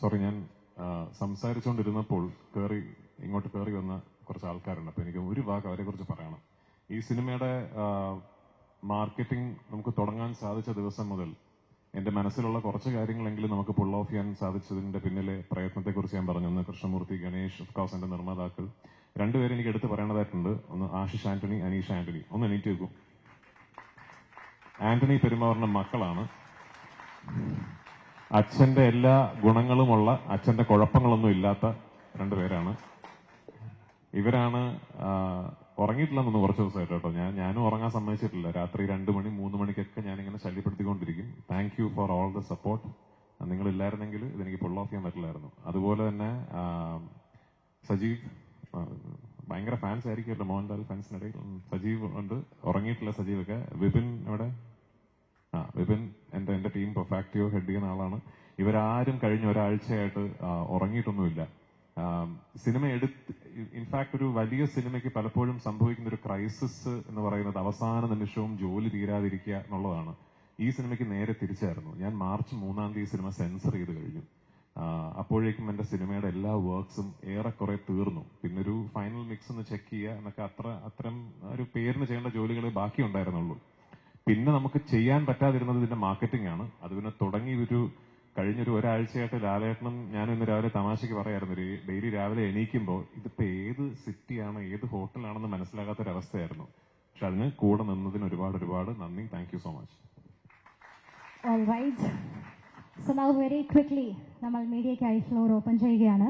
Sorry, ഞാൻ സംസാരിച്ചുകൊണ്ടിരുന്നപ്പോൾ ഇങ്ങോട്ട് കയറി വന്ന കുറച്ച് ആൾക്കാരുണ്ട്. അപ്പൊ എനിക്ക് ഒരു വാക്ക് അവരെ കുറിച്ച് പറയണം. ഈ സിനിമയുടെ മാർക്കറ്റിംഗ് നമുക്ക് തുടങ്ങാൻ സാധിച്ച ദിവസം മുതൽ എന്റെ മനസ്സിലുള്ള കുറച്ച് കാര്യങ്ങളെങ്കിലും നമുക്ക് പുൾ ഓഫ് ചെയ്യാൻ സാധിച്ചതിന്റെ പിന്നിലെ പ്രയത്നത്തെക്കുറിച്ച് ഞാൻ പറഞ്ഞു. ഒന്ന് കൃഷ്ണമൂർത്തി, ഗണേഷ്, ഓഫ് കോഴ്സ് എന്റെ നിർമ്മാതാക്കൾ. രണ്ടുപേരും എനിക്ക് എടുത്ത് പറയേണ്ടതായിട്ടുണ്ട്. ഒന്ന് ആശിഷ് ആന്റണി, അനീഷ ആന്റണി. ഒന്ന് എണീറ്റ് വെക്കും. ആന്റണി പെരുമാറിന്റെ മക്കളാണ്. അച്ഛന്റെ എല്ലാ ഗുണങ്ങളുമുള്ള, അച്ഛന്റെ കുഴപ്പങ്ങളൊന്നും ഇല്ലാത്ത രണ്ടുപേരാണ്. ഇവരാണ് ഉറങ്ങിയിട്ടില്ലെന്നൊന്ന് കുറച്ച് ദിവസമായിട്ട് കേട്ടോ. ഞാനും ഉറങ്ങാൻ സമ്മതിച്ചിട്ടില്ല. രാത്രി 2 മണി 3 മണിക്കൊക്കെ ഞാനിങ്ങനെ ശല്യപ്പെടുത്തിക്കൊണ്ടിരിക്കും. Thank you for all the support. നിങ്ങളില്ലായിരുന്നെങ്കിൽ ഇതെനിക്ക് പുൾ ഓഫ് ചെയ്യാൻ പറ്റില്ലായിരുന്നു. അതുപോലെ തന്നെ സജീവ്, ഭയങ്കര ഫാൻസ് ആയിരിക്കുമല്ലോ മോഹൻലാൽ ഫാൻസിനിടയിൽ. സജീവ് ഉണ്ട്, ഉറങ്ങിയിട്ടില്ല സജീവൊക്കെ. വിപിൻ ഇവിടെ, വിപിൻ എന്റെ ടീം പെർഫാക്റ്റീവ് ഹെഡ് ചെയ്യുന്ന ആളാണ്. ഇവരാരും കഴിഞ്ഞ ഒരാഴ്ചയായിട്ട് ഉറങ്ങിയിട്ടൊന്നുമില്ല. സിനിമ ഇൻഫാക്ട് ഒരു വലിയ സിനിമയ്ക്ക് പലപ്പോഴും സംഭവിക്കുന്ന ഒരു ക്രൈസിസ് എന്ന് പറയുന്നത് അവസാന നിമിഷവും ജോലി തീരാതിരിക്കുക എന്നുള്ളതാണ്. ഈ സിനിമയ്ക്ക് നേരെ തിരിച്ചായിരുന്നു. ഞാൻ മാർച്ച് 3 സിനിമ സെൻസർ ചെയ്ത് കഴിഞ്ഞു. അപ്പോഴേക്കും എന്റെ സിനിമയുടെ എല്ലാ വർക്ക്സും ഏറെക്കുറെ തീർന്നു. പിന്നൊരു ഫൈനൽ മിക്സ് ഒന്ന് ചെക്ക് ചെയ്യുക എന്നൊക്കെ അത്തരം ഒരു പേരിന് ചെയ്യേണ്ട ജോലികളെ ബാക്കി ഉണ്ടായിരുന്നുള്ളൂ. പിന്നെ നമുക്ക് ചെയ്യാൻ പറ്റാതിരുന്നത് ഇതിന്റെ മാർക്കറ്റിംഗ് ആണ്. അത് പിന്നെ തുടങ്ങി കഴിഞ്ഞൊരു ഒരാഴ്ചയായിട്ട് ലാലേട്ടനും ഞാനും ഇന്ന് രാവിലെ തമാശയ്ക്ക് പറയായിരുന്നു. ഡെയിലി രാവിലെ എണീക്കുമ്പോൾ ഇതിപ്പോ ഏത് സിറ്റിയാണ്, ഏത് ഹോട്ടലാണെന്ന് മനസ്സിലാകാത്തൊരവസ്ഥയായിരുന്നു. പക്ഷെ അതിന് കൂടെ നിന്നതിന് ഒരുപാട് നന്ദി. Thank you so much. All right. So now very quickly നമ്മൾ മീഡിയയ്ക്കായി ഫ്ലോർ ഓപ്പൺ ചെയ്യുകയാണ്.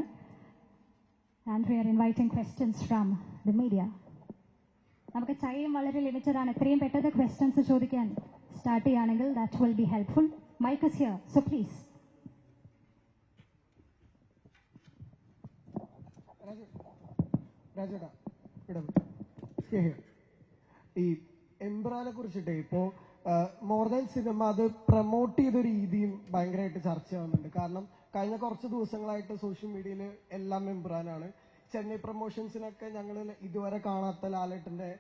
And we are inviting questions from the media. നമുക്ക് ടൈം വളരെ ലിമിറ്റഡ് ആണ്. എത്രയും പെട്ടെന്ന് ക്വസ്റ്റ്യൻസ് ചോദിക്കാൻ സ്റ്റാർട്ട് ചെയ്യുകയാണെങ്കിൽ that will be helpful. Mic is here, so please. രാജേട്ടാ, ഈ എംബ്രാനെ കുറിച്ചിട്ട് ഇപ്പോ മോർ ദാൻ സിനിമ അത് പ്രൊമോട്ട് ചെയ്ത രീതിയും ഭയങ്കരമായിട്ട് ചർച്ചയാവുന്നുണ്ട്. കാരണം കഴിഞ്ഞ കുറച്ച് ദിവസങ്ങളായിട്ട് സോഷ്യൽ മീഡിയയിൽ എല്ലാം എംബ്രാനാണ്. ചെന്നൈ പ്രൊമോഷൻസിനൊക്കെ ഞങ്ങൾ ഇതുവരെ കാണാത്ത ലാലേട്ടന്റെ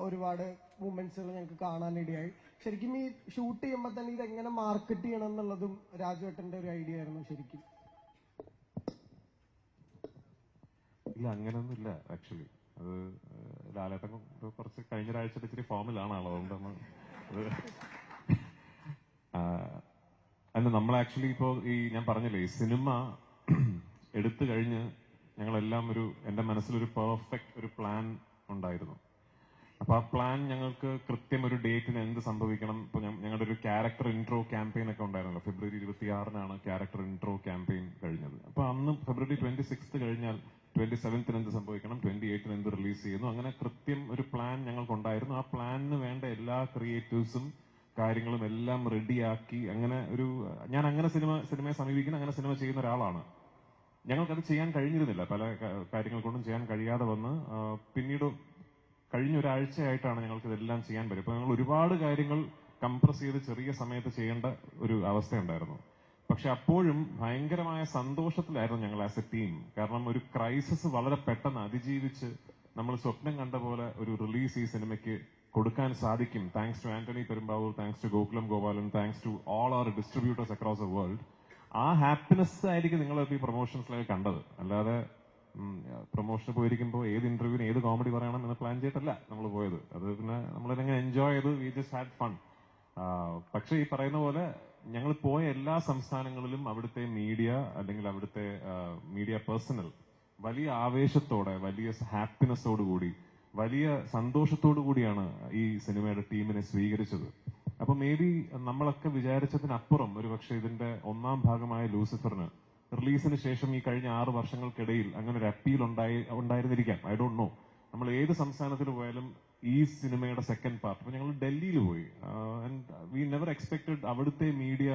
ഒരുപാട് മൂമെന്റ്സുകൾ ഞങ്ങൾക്ക് കാണാനിടയായി. ശരിക്കും ഈ ഷൂട്ട് ചെയ്യുമ്പോൾ തന്നെ ഇത് എങ്ങനെ മാർക്കറ്റ് ചെയ്യണം എന്നുള്ളതും രാജുവേട്ടന്റെ ഒരു ഐഡിയ ആയിരുന്നു ശരിക്കും. ഇല്ല, അങ്ങനെയൊന്നും ഇല്ല. ആക്ച്വലി അത് ലാലേട്ടൻ കുറച്ച് കഴിഞ്ഞ ഒരാഴ്ച ഇച്ചിരി ഫോമിലാണ് ആളോ. അതുകൊണ്ടാണ് അല്ല, നമ്മൾ ആക്ച്വലി ഇപ്പോ ഞാൻ പറഞ്ഞില്ലേ, ഈ സിനിമ എടുത്തു കഴിഞ്ഞ് ഞങ്ങളെല്ലാം എന്റെ മനസ്സിലൊരു പെർഫെക്റ്റ് ഒരു പ്ലാൻ ഉണ്ടായിരുന്നു. അപ്പൊ ആ പ്ലാൻ ഞങ്ങൾക്ക് കൃത്യം ഒരു ഡേറ്റിന് എന്ത് സംഭവിക്കണം. ഇപ്പൊ ഞങ്ങളുടെ ഒരു ക്യാരക്ടർ ഇൻട്രോ ക്യാമ്പയിൻ ഒക്കെ ഉണ്ടായിരുന്നല്ലോ. ഫെബ്രുവരി 26 ക്യാരക്ടർ ഇൻട്രോ ക്യാമ്പയിൻ കഴിഞ്ഞത്. അപ്പൊ അന്ന് ഫെബ്രുവരി 26 കഴിഞ്ഞാൽ 27 എന്ത് സംഭവിക്കണം, 28 എന്ത് റിലീസ് ചെയ്യുന്നു, അങ്ങനെ കൃത്യം ഒരു പ്ലാൻ ഞങ്ങൾക്കുണ്ടായിരുന്നു. ആ പ്ലാനിന് വേണ്ട എല്ലാ ക്രിയേറ്റീവ്സും കാര്യങ്ങളും എല്ലാം റെഡിയാക്കി ഞാൻ അങ്ങനെ സിനിമയെ സമീപിക്കുന്ന, അങ്ങനെ സിനിമ ചെയ്യുന്ന ഒരാളാണ്. ഞങ്ങൾക്കത് ചെയ്യാൻ കഴിഞ്ഞിരുന്നില്ല. പല കാര്യങ്ങൾ കൊണ്ടും ചെയ്യാൻ കഴിയാതെ വന്ന് പിന്നീട് കഴിഞ്ഞ ഒരാഴ്ചയായിട്ടാണ് ഞങ്ങൾക്ക് ഇതെല്ലാം ചെയ്യാൻ പറ്റും. അപ്പൊ ഞങ്ങൾ ഒരുപാട് കാര്യങ്ങൾ കംപ്രസ് ചെയ്ത് ചെറിയ സമയത്ത് ചെയ്യേണ്ട ഒരു അവസ്ഥയുണ്ടായിരുന്നു. പക്ഷെ അപ്പോഴും ഭയങ്കരമായ സന്തോഷത്തിലായിരുന്നു ഞങ്ങൾ ആസ് എ ടീം. കാരണം ഒരു ക്രൈസിസ് വളരെ പെട്ടെന്ന് അതിജീവിച്ച് നമ്മൾ സ്വപ്നം കണ്ട പോലെ ഒരു റിലീസ് ഈ സിനിമയ്ക്ക് കൊടുക്കാൻ സാധിക്കും. Thanks to Antony Perumbavoor, thanks to Gokulam Gopalan, thanks to all our distributors across the world. ആ ഹാപ്പിനെസ് ആയിരിക്കും നിങ്ങളൊക്കെ ഈ പ്രൊമോഷൻസിലൊക്കെ കണ്ടത്. അല്ലാതെ പ്രൊമോഷന് പോയിരിക്കുമ്പോൾ ഏത് ഇന്റർവ്യൂവിന് ഏത് കോമഡി പറയണം എന്ന് പ്ലാൻ ചെയ്തിട്ടല്ല നമ്മൾ പോയത്. അത് പിന്നെ നമ്മളെങ്ങനെ എൻജോയ് ചെയ്ത് വി ജസ്റ്റ് ഹാഡ് ഫൺ. പക്ഷെ ഈ പറയുന്ന പോലെ ഞങ്ങൾ പോയ എല്ലാ സംസ്ഥാനങ്ങളിലും അവിടുത്തെ മീഡിയ അല്ലെങ്കിൽ അവിടുത്തെ മീഡിയ പേഴ്സണൽ വലിയ ആവേശത്തോടെ, വലിയ ഹാപ്പിനെസ്സോടുകൂടി, വലിയ സന്തോഷത്തോടു കൂടിയാണ് ഈ സിനിമയുടെ ടീമിനെ സ്വീകരിച്ചത്. അപ്പൊ മേ ബി നമ്മളൊക്കെ വിചാരിച്ചതിനപ്പുറം ഒരുപക്ഷെ ഇതിന്റെ 1ാം ഭാഗമായ ലൂസിഫറിന് റിലീസിന് ശേഷം ഈ കഴിഞ്ഞ 6 വർഷങ്ങൾക്കിടയിൽ അങ്ങനെ ഒരു അപ്പീൽ ഉണ്ടായിരുന്നിരിക്കാം. I don't know. നമ്മൾ ഏത് സംസ്ഥാനത്തിന് പോയാലും ഈ സിനിമയുടെ സെക്കൻഡ് പാർട്ട്, അപ്പൊ ഞങ്ങൾ ഡൽഹിയിൽ പോയി. വി നെവർ എക്സ്പെക്ടഡ് അവിടുത്തെ മീഡിയ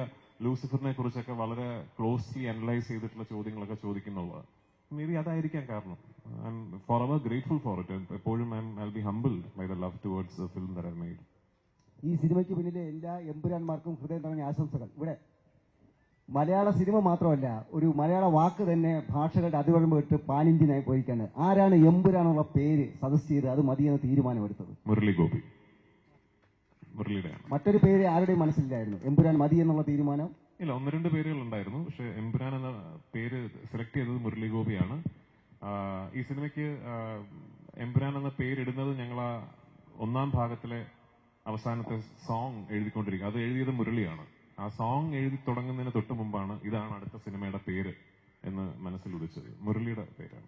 ലൂസിഫറിനെ കുറിച്ചൊക്കെ വളരെ ക്ലോസ്ലി അനലൈസ് ചെയ്തിട്ടുള്ള ചോദ്യങ്ങളൊക്കെ ചോദിക്കുന്നുള്ളത്. മേ ബി അതായിരിക്കാം കാരണം. I am forever grateful for it. എപ്പോഴും I be humbled by the love towards the film that I made. ഈ സിനിമയ്ക്ക് പിന്നിലെ എല്ലാ എമ്പുരാന്മാർക്കും ഹൃദയം നിറഞ്ഞ ആശംസകൾ. ഇവിടെ മലയാള സിനിമ മാത്രമല്ല, ഒരു മലയാള വാക്ക് തന്നെ ഭാഷകളുടെ അതിവഴമ്പ് വിട്ട് പാൻ ഇന്ത്യനായി പോയിരിക്കാണ്. ആരാണ് എമ്പുരാനുള്ള പേര് സജസ്റ്റ് ചെയ്ത് അത് മതിയെന്ന് തീരുമാനമെടുത്തത്? മുരളി ഗോപി. മറ്റൊരു പേര് ആരുടെയും മനസ്സിലായിരുന്നു എമ്പുരാൻ മതി എന്നുള്ള തീരുമാനം? ഇല്ല, 1-2 പേരുകൾ ഉണ്ടായിരുന്നു. പക്ഷെ എമ്പുരാൻ എന്ന പേര് സെലക്ട് ചെയ്തത് മുരളി ഗോപിയാണ്. ഈ സിനിമയ്ക്ക് എമ്പുരാൻ എന്ന പേരിടുന്നത് ഞങ്ങൾ ആ 1ാം ഭാഗത്തിലെ അവസാനത്തെ സോങ് എഴുതിക്കൊണ്ടിരിക്കുക. അത് എഴുതിയത് മുരളിയാണ്. ആ സോങ് എഴുതി തുടങ്ങുന്നതിന് തൊട്ട് മുമ്പാണ് ഇതാണ് അടുത്ത സിനിമയുടെ പേര് എന്ന് മനസ്സിൽ ഉദിച്ചത്. മുരളിയുടെ പേരാണ്.